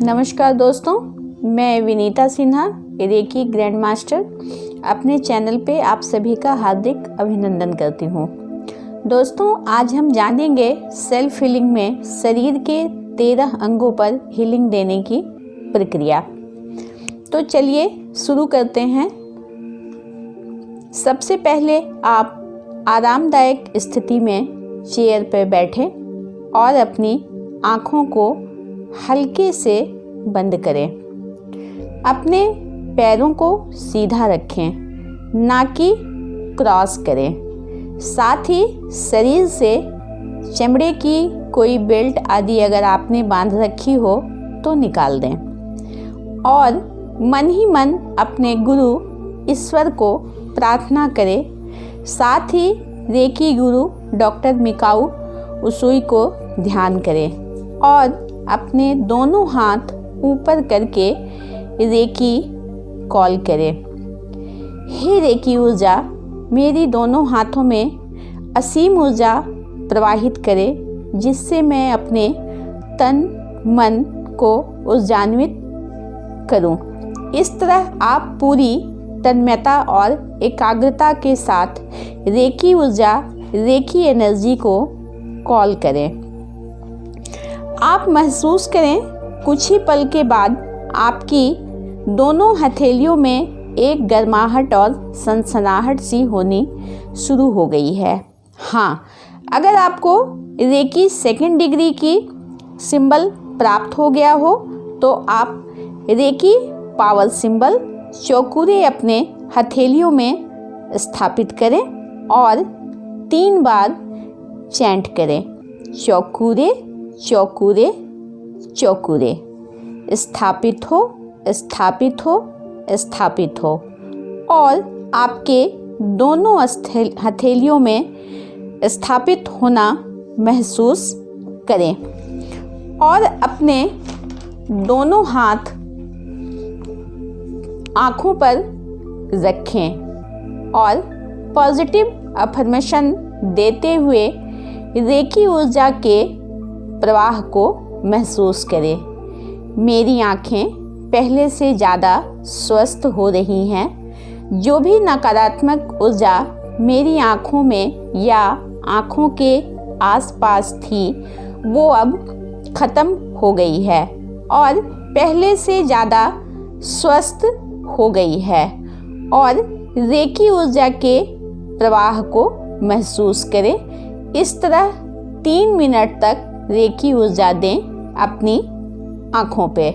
नमस्कार दोस्तों, मैं Vinita Sinha, reiki grand master, अपने चैनल पे आप सभी का हार्दिक अभिनंदन करती हूँ। दोस्तों, आज हम जानेंगे सेल्फ हीलिंग में शरीर के 13 अंगों पर हीलिंग देने की प्रक्रिया। तो चलिए शुरू करते हैं। सबसे पहले आप आरामदायक स्थिति में चेयर पर बैठें और अपनी आँखों को हल्के से बंद करें। अपने पैरों को सीधा रखें, ना कि क्रॉस करें। साथ ही शरीर से चमड़े की कोई बेल्ट आदि अगर आपने बांध रखी हो तो निकाल दें और मन ही मन अपने गुरु ईश्वर को प्रार्थना करें। साथ ही रेकी गुरु डॉक्टर मिकाऊ उसुई को ध्यान करें और अपने दोनों हाथ ऊपर करके रेकी कॉल करें। हे रेकी ऊर्जा, मेरी दोनों हाथों में असीम ऊर्जा प्रवाहित करें, जिससे मैं अपने तन मन को ऊर्जान्वित करूं। इस तरह आप पूरी तन्मयता और एकाग्रता के साथ रेकी ऊर्जा, रेकी एनर्जी को कॉल करें। आप महसूस करें, कुछ ही पल के बाद आपकी दोनों हथेलियों में एक गर्माहट और सनसनाहट सी होनी शुरू हो गई है। हाँ, अगर आपको रेकी सेकंड डिग्री की सिंबल प्राप्त हो गया हो तो आप रेकी पावर सिंबल चौकुरे अपने हथेलियों में स्थापित करें और 3 बार चैंट करें, चौकुरे चौकुरे चौकुरे। स्थापित हो, स्थापित हो, स्थापित हो। और आपके दोनों हथेलियों में स्थापित होना महसूस करें और अपने दोनों हाथ आँखों पर रखें और पॉजिटिव अफर्मेशन देते हुए रेकी ऊर्जा के प्रवाह को महसूस करें। मेरी आँखें पहले से ज़्यादा स्वस्थ हो रही हैं। जो भी नकारात्मक ऊर्जा मेरी आँखों में या आँखों के आसपास थी, वो अब ख़त्म हो गई है और पहले से ज़्यादा स्वस्थ हो गई है। और रेकी ऊर्जा के प्रवाह को महसूस करें। इस तरह 3 मिनट तक रेकी ऊर्जा दें अपनी आँखों पे।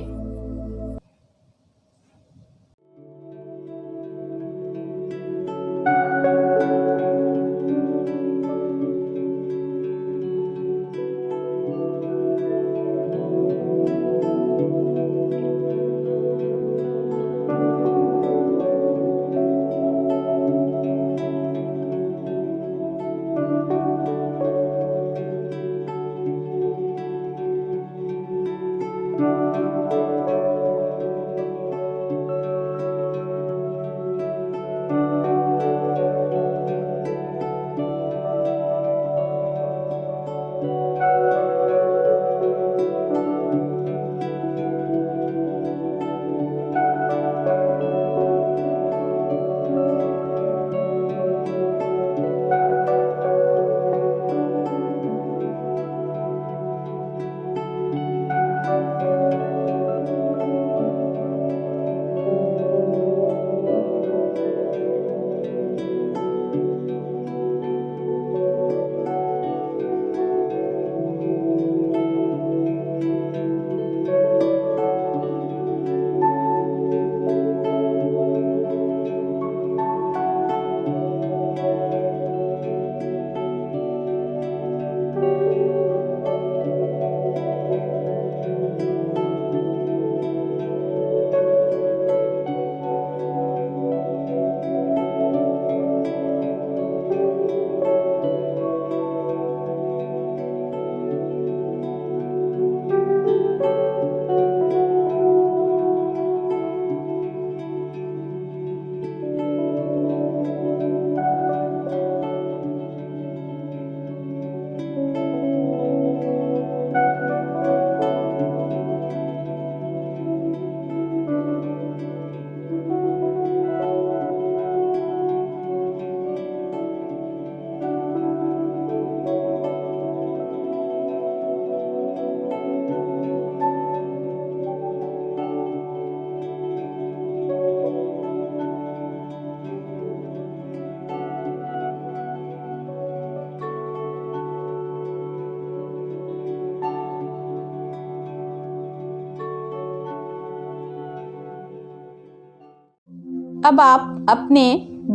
अब आप अपने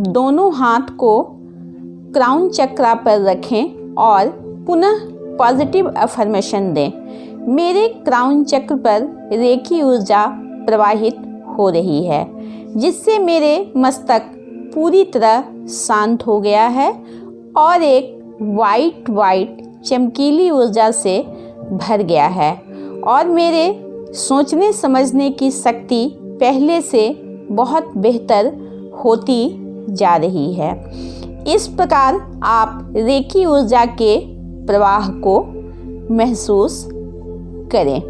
दोनों हाथ को क्राउन चक्रा पर रखें और पुनः पॉजिटिव अफर्मेशन दें। मेरे क्राउन चक्र पर रेखी ऊर्जा प्रवाहित हो रही है, जिससे मेरे मस्तक पूरी तरह शांत हो गया है और एक वाइट चमकीली ऊर्जा से भर गया है और मेरे सोचने समझने की शक्ति पहले से बहुत बेहतर होती जा रही है। इस प्रकार आप रेखी ऊर्जा के प्रवाह को महसूस करें।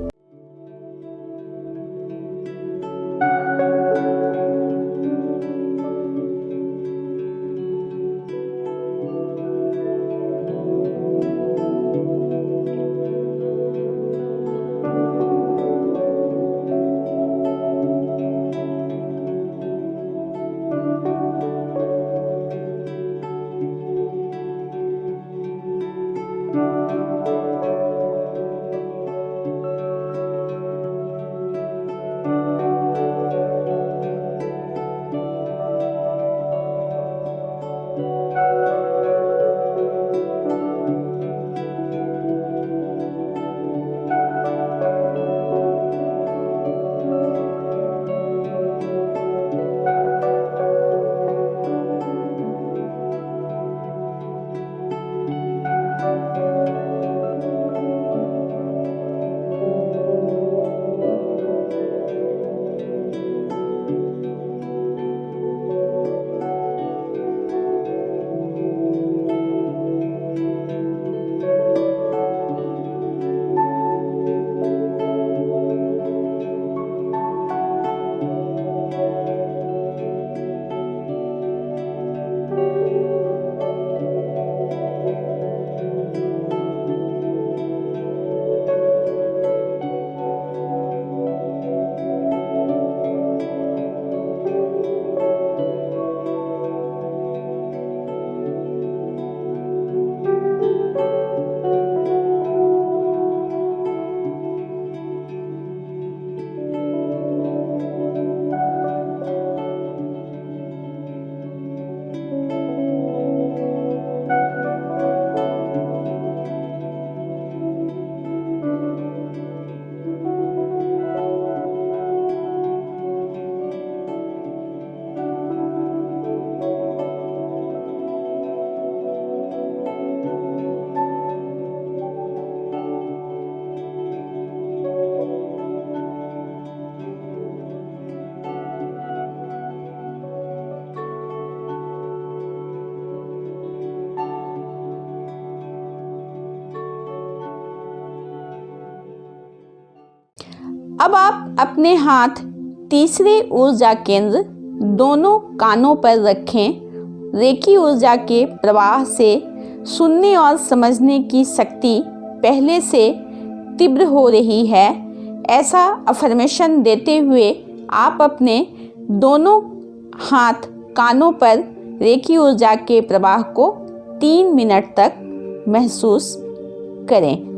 अब आप अपने हाथ तीसरे ऊर्जा केंद्र दोनों कानों पर रखें। रेखी ऊर्जा के प्रवाह से सुनने और समझने की शक्ति पहले से तीव्र हो रही है। ऐसा अफर्मेशन देते हुए आप अपने दोनों हाथ कानों पर रेखी ऊर्जा के प्रवाह को 3 मिनट तक महसूस करें।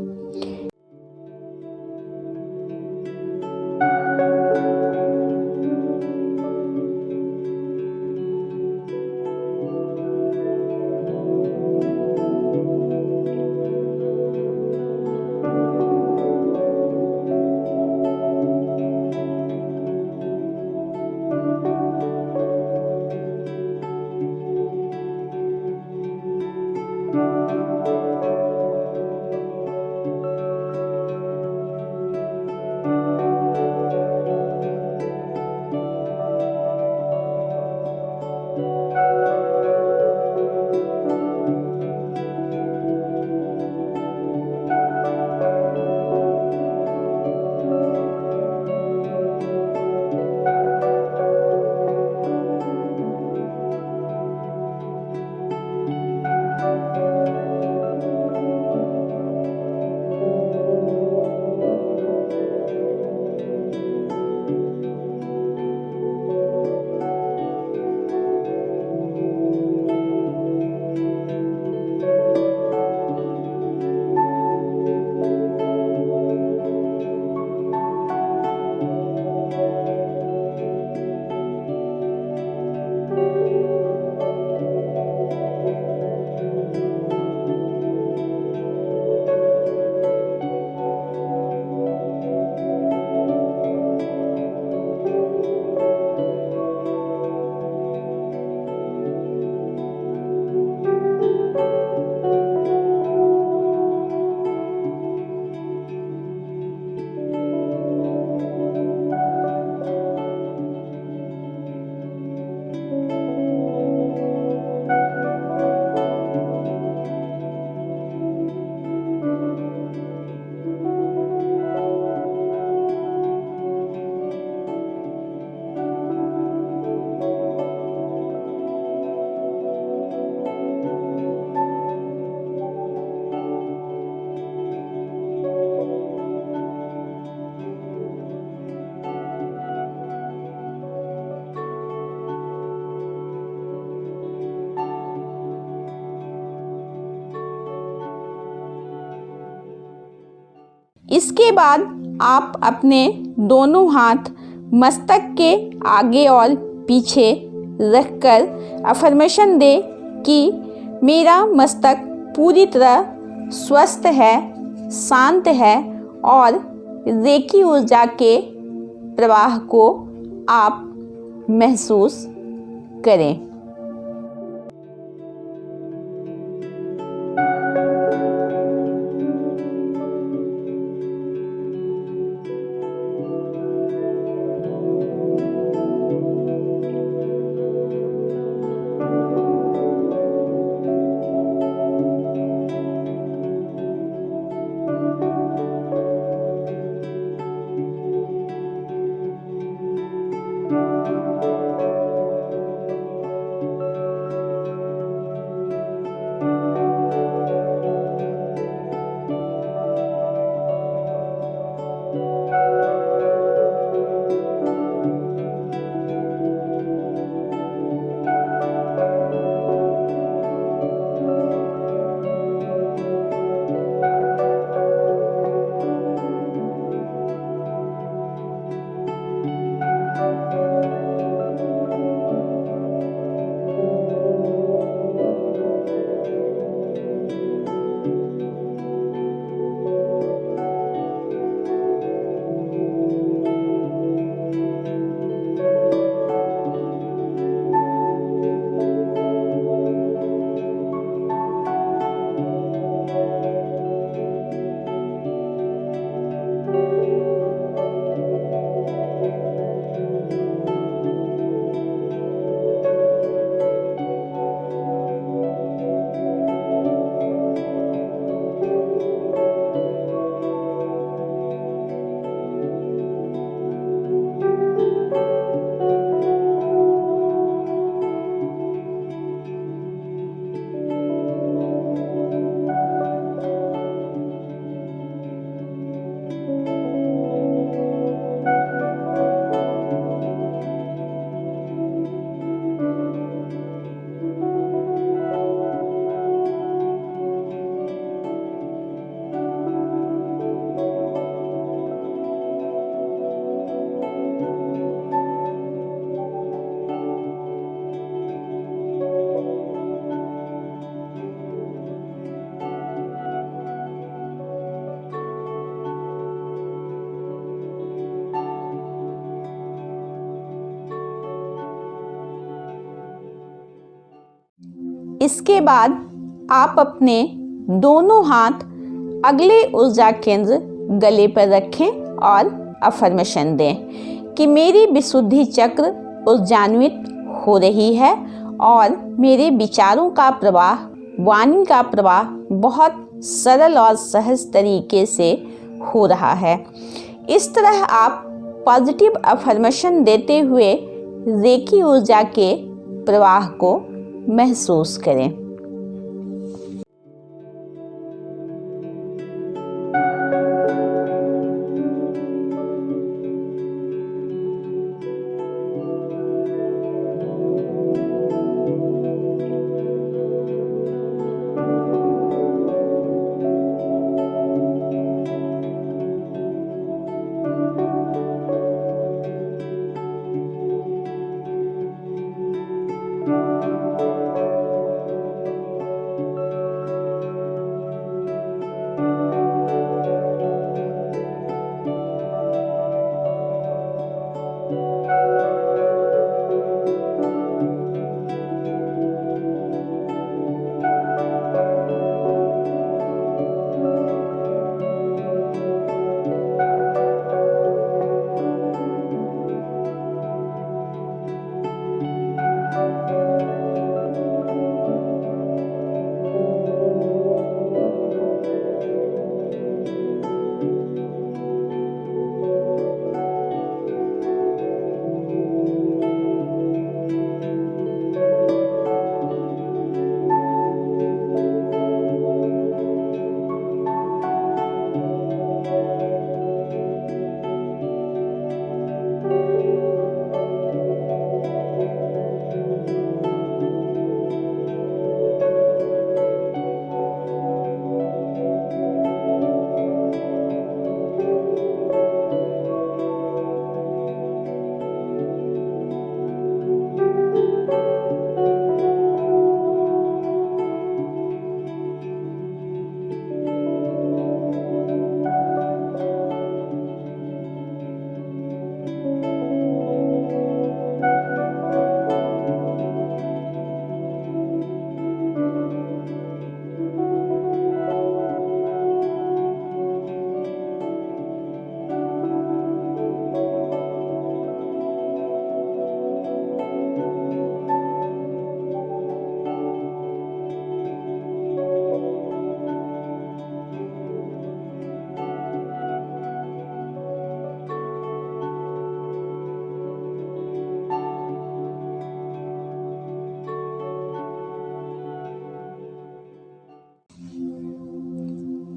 इसके बाद आप अपने दोनों हाथ मस्तक के आगे और पीछे रखकर अफर्मेशन दें कि मेरा मस्तक पूरी तरह स्वस्थ है, शांत है और रेकी ऊर्जा के प्रवाह को आप महसूस करें। इसके बाद आप अपने दोनों हाथ अगले ऊर्जा केंद्र गले पर रखें और अफर्मेशन दें कि मेरी विशुद्धि चक्र ऊर्जान्वित हो रही है और मेरे विचारों का प्रवाह, वाणी का प्रवाह बहुत सरल और सहज तरीके से हो रहा है। इस तरह आप पॉजिटिव अफर्मेशन देते हुए रेकी ऊर्जा के प्रवाह को महसूस करें।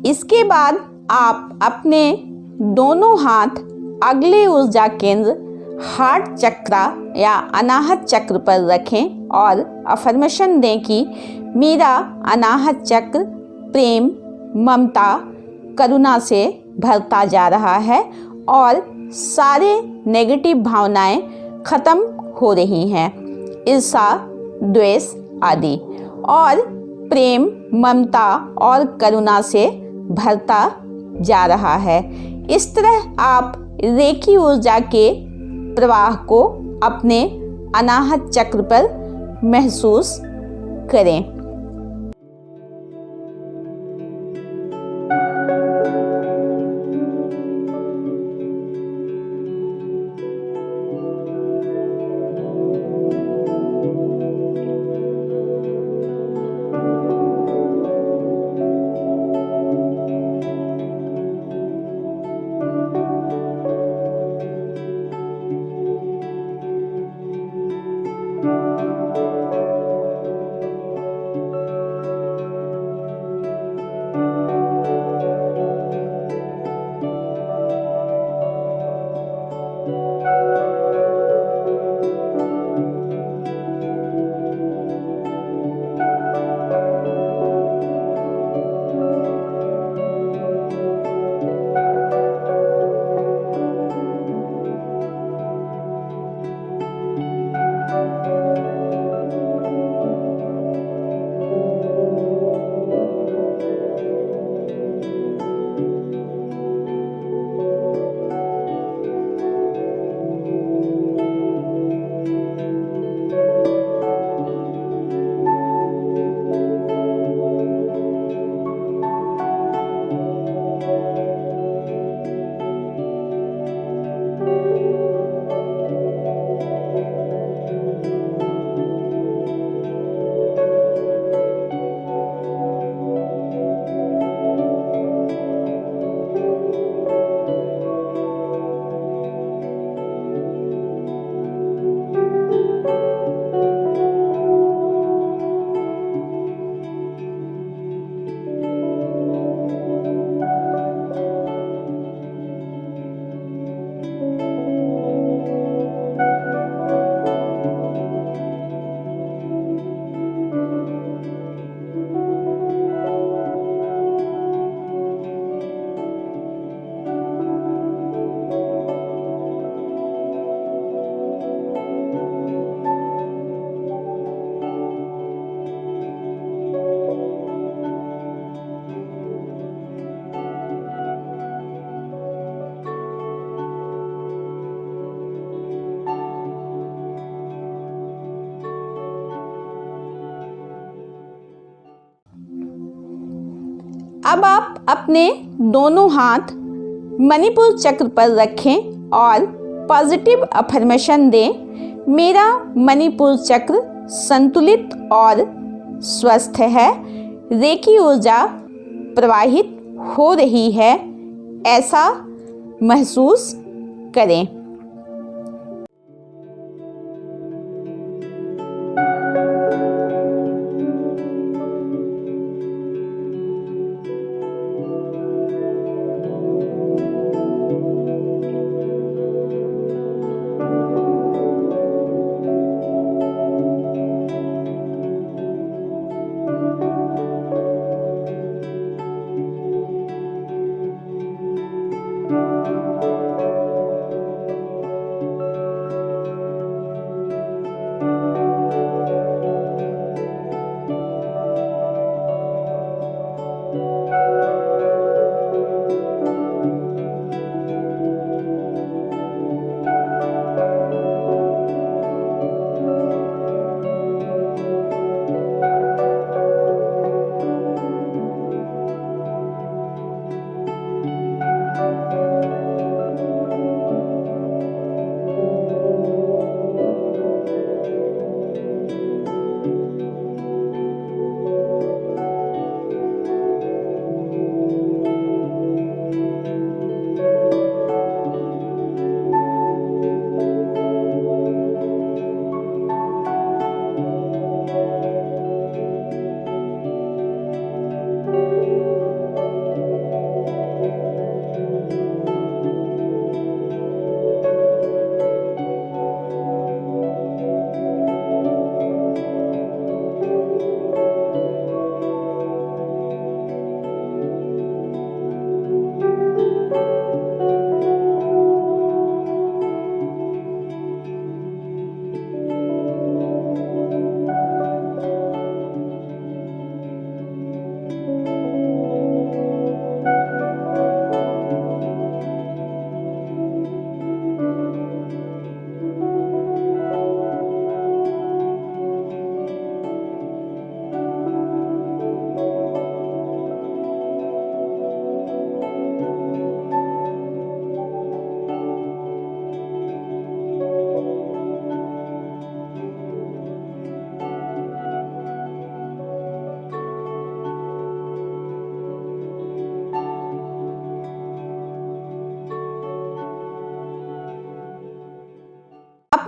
इसके बाद आप अपने दोनों हाथ अगले ऊर्जा केंद्र हार्ट चक्र या अनाहत चक्र पर रखें और अफर्मेशन दें कि मेरा अनाहत चक्र प्रेम, ममता, करुणा से भरता जा रहा है और सारे नेगेटिव भावनाएं खत्म हो रही हैं, ईर्ष्या, द्वेष आदि, और प्रेम, ममता और करुणा से भरता जा रहा है। इस तरह आप रेखी ऊर्जा के प्रवाह को अपने अनाहत चक्र पर महसूस करें। अब आप अपने दोनों हाथ मणिपुर चक्र पर रखें और पॉजिटिव अफर्मेशन दें, मेरा मणिपुर चक्र संतुलित और स्वस्थ है, रेखी ऊर्जा प्रवाहित हो रही है, ऐसा महसूस करें।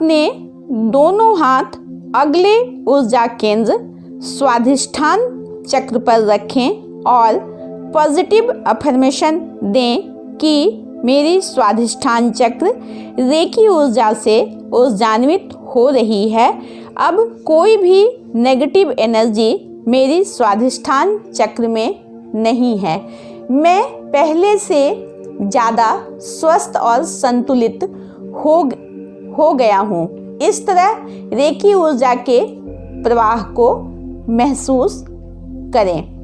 अपने दोनों हाथ अगले ऊर्जा केंद्र स्वाधिष्ठान चक्र पर रखें और पॉजिटिव अफर्मेशन दें कि मेरी स्वाधिष्ठान चक्र रेकी ऊर्जा से ऊर्जान्वित हो रही है। अब कोई भी नेगेटिव एनर्जी मेरी स्वाधिष्ठान चक्र में नहीं है। मैं पहले से ज़्यादा स्वस्थ और संतुलित हो गया हूँ। इस तरह रेकी ऊर्जा के प्रवाह को महसूस करें।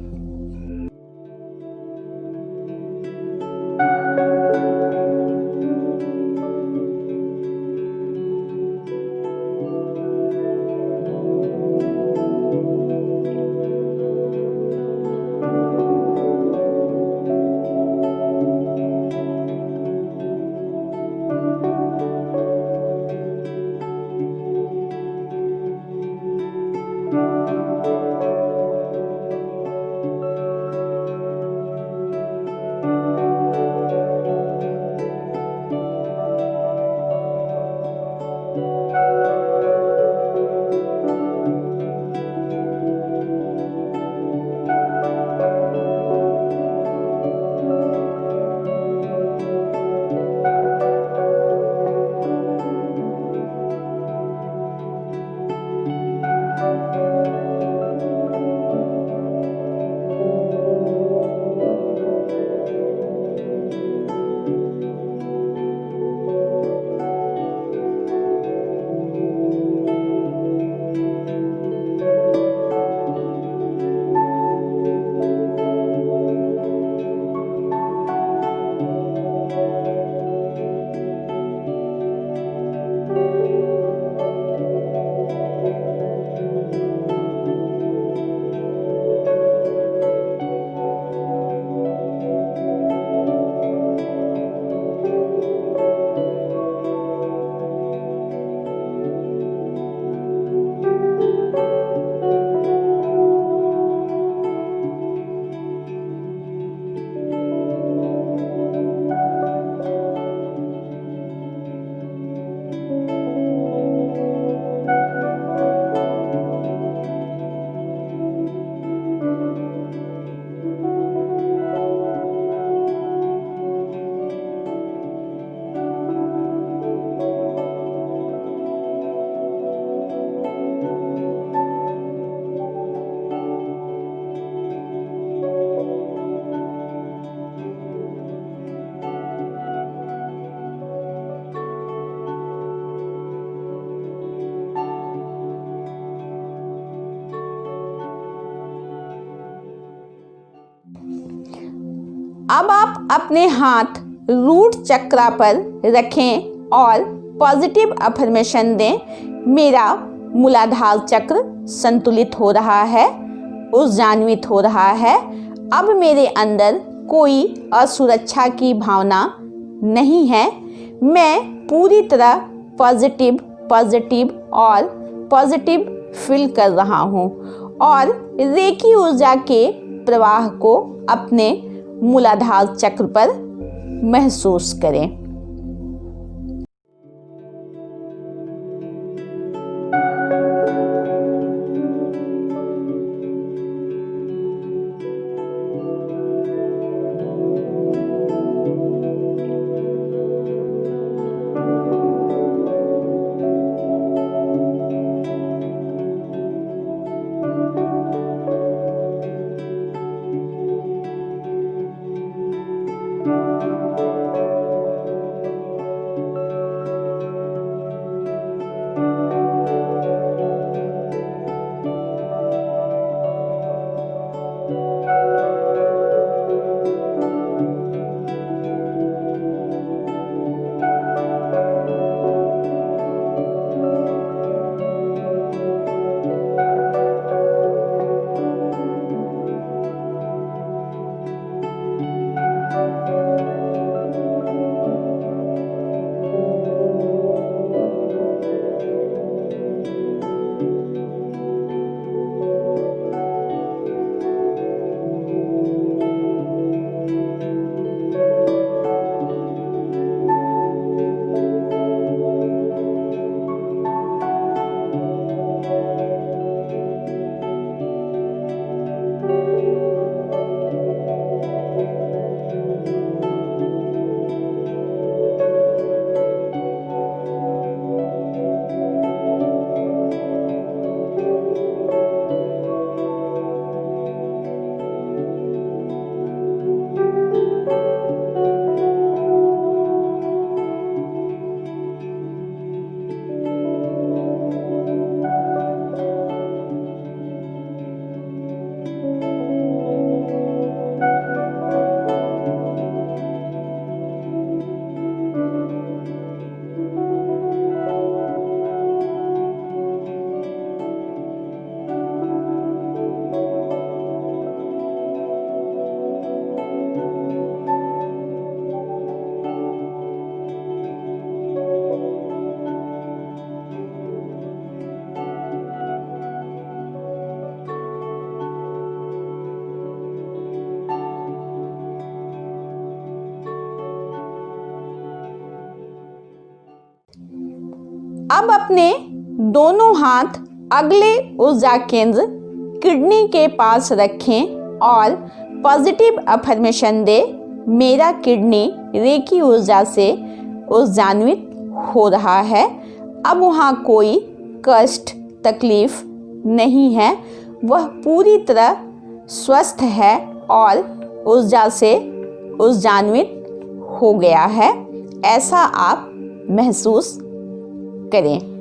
अब आप अपने हाथ रूट चक्रा पर रखें और पॉजिटिव अफर्मेशन दें। मेरा मूलाधार चक्र संतुलित हो रहा है, ऊर्जान्वित हो रहा है। अब मेरे अंदर कोई असुरक्षा की भावना नहीं है। मैं पूरी तरह पॉजिटिव और पॉजिटिव फील कर रहा हूँ और रेकी ऊर्जा के प्रवाह को अपने मूलाधार चक्र पर महसूस करें। अब अपने दोनों हाथ अगले ऊर्जा केंद्र किडनी के पास रखें और पॉजिटिव अफर्मेशन दें, मेरा किडनी रेकी ऊर्जा से ऊर्जान्वित हो रहा है। अब वहाँ कोई कष्ट तकलीफ नहीं है, वह पूरी तरह स्वस्थ है और ऊर्जा से ऊर्जान्वित हो गया है। ऐसा आप महसूस करें।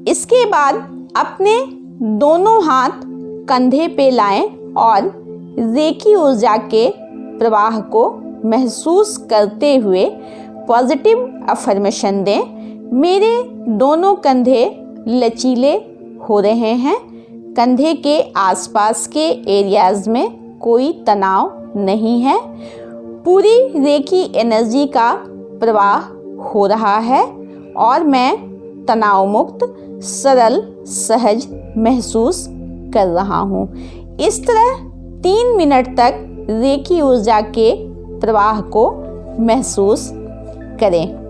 इसके बाद अपने दोनों हाथ कंधे पे लाएं और रेकी ऊर्जा के प्रवाह को महसूस करते हुए पॉजिटिव अफर्मेशन दें, मेरे दोनों कंधे लचीले हो रहे हैं, कंधे के आसपास के एरियाज़ में कोई तनाव नहीं है, पूरी रेकी एनर्जी का प्रवाह हो रहा है और मैं तनाव मुक्त, सरल, सहज महसूस कर रहा हूँ। इस तरह 3 मिनट तक रेकी ऊर्जा के प्रवाह को महसूस करें।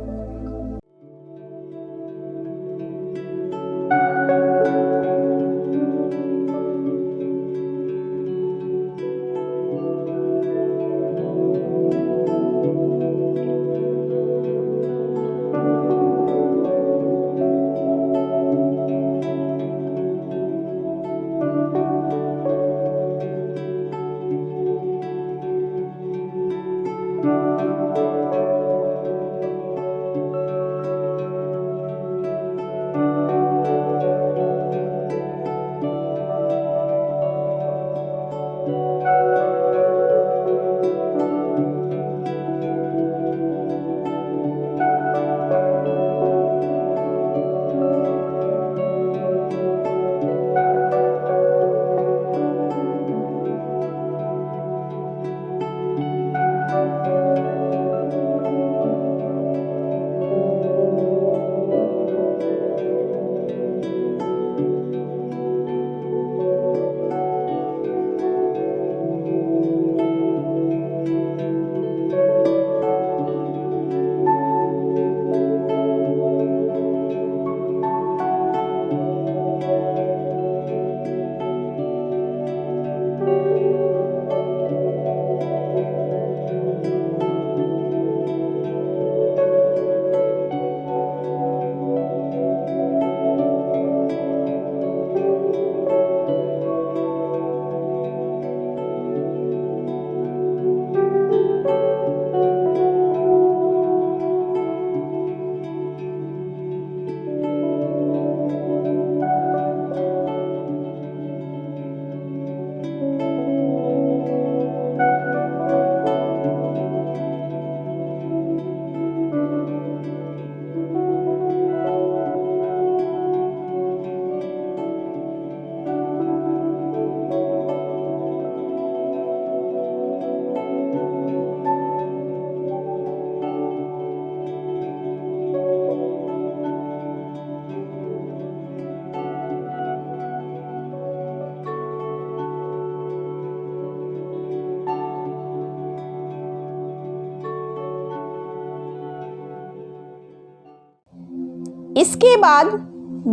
इसके बाद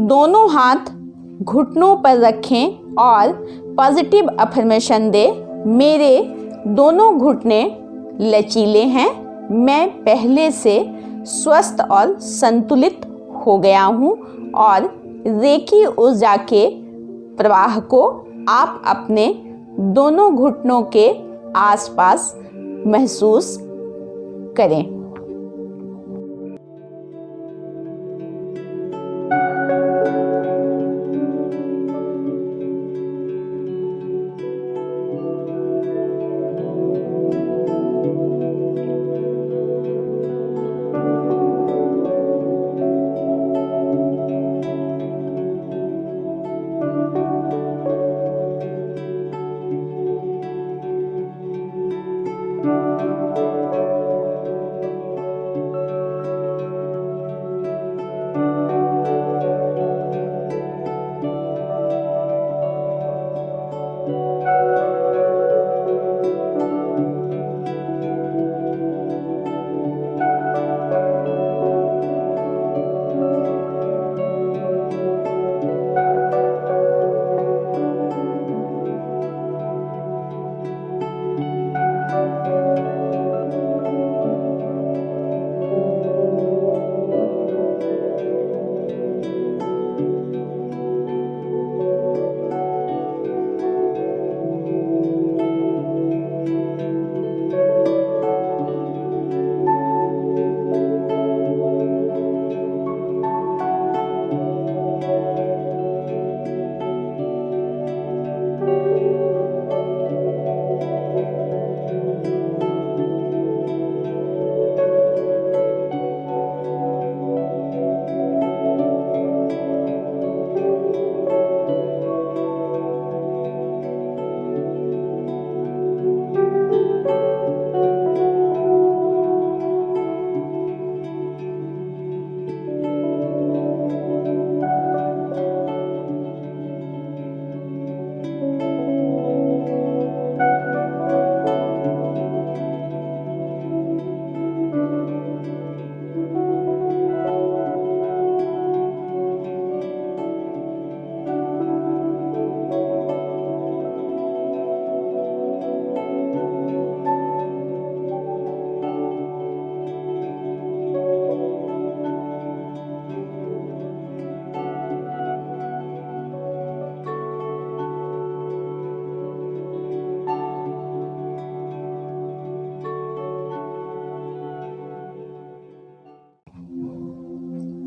दोनों हाथ घुटनों पर रखें और पॉजिटिव अफर्मेशन दें, मेरे दोनों घुटने लचीले हैं, मैं पहले से स्वस्थ और संतुलित हो गया हूँ और रेकी ऊर्जा के प्रवाह को आप अपने दोनों घुटनों के आसपास महसूस करें।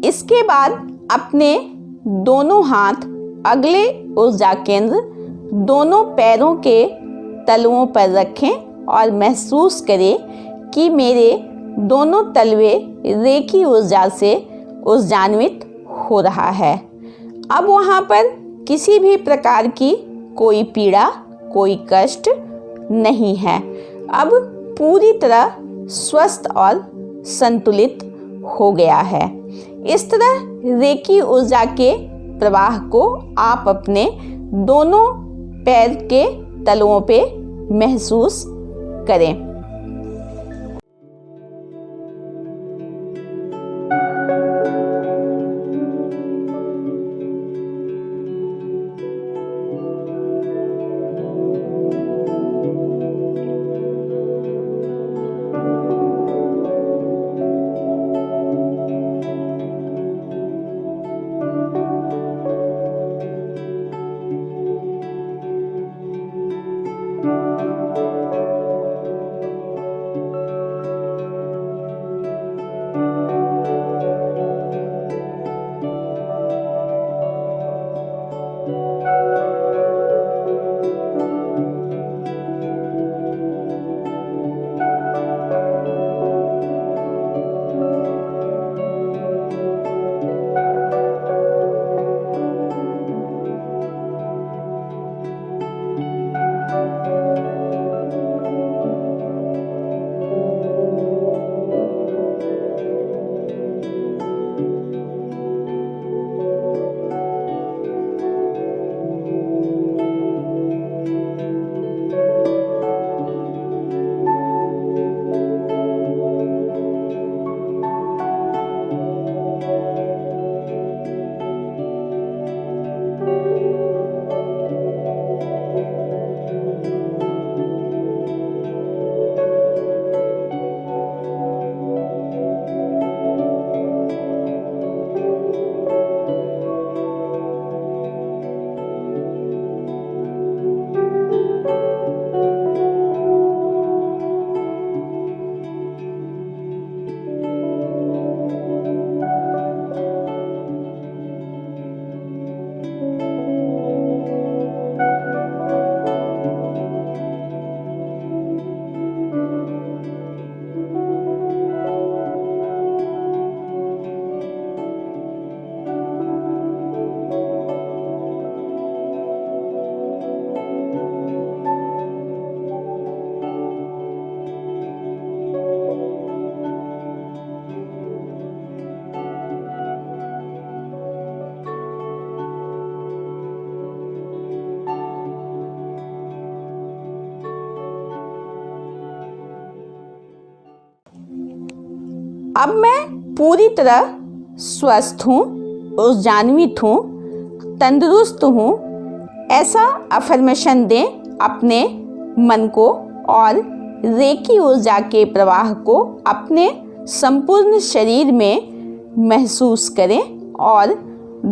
इसके बाद अपने दोनों हाथ अगले ऊर्जा केंद्र दोनों पैरों के तलुओं पर रखें और महसूस करें कि मेरे दोनों तलवे रेकी ऊर्जा से ऊर्जान्वित हो रहा है। अब वहाँ पर किसी भी प्रकार की कोई पीड़ा, कोई कष्ट नहीं है। अब पूरी तरह स्वस्थ और संतुलित हो गया है। इस तरह रेकी ऊर्जा के प्रवाह को आप अपने दोनों पैर के तलुओं पे महसूस करें। अब मैं पूरी तरह स्वस्थ हूँ, ऊर्जान्वित हूँ, तंदुरुस्त हूँ, ऐसा अफर्मेशन दें अपने मन को और रेकी ऊर्जा के प्रवाह को अपने संपूर्ण शरीर में महसूस करें और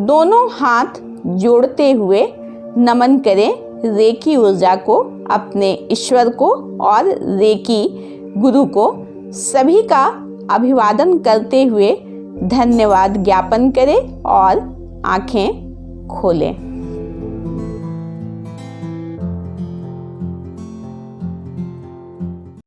दोनों हाथ जोड़ते हुए नमन करें रेकी ऊर्जा को, अपने ईश्वर को और रेकी गुरु को। सभी का अभिवादन करते हुए धन्यवाद ज्ञापन करें और आंखें खोलें।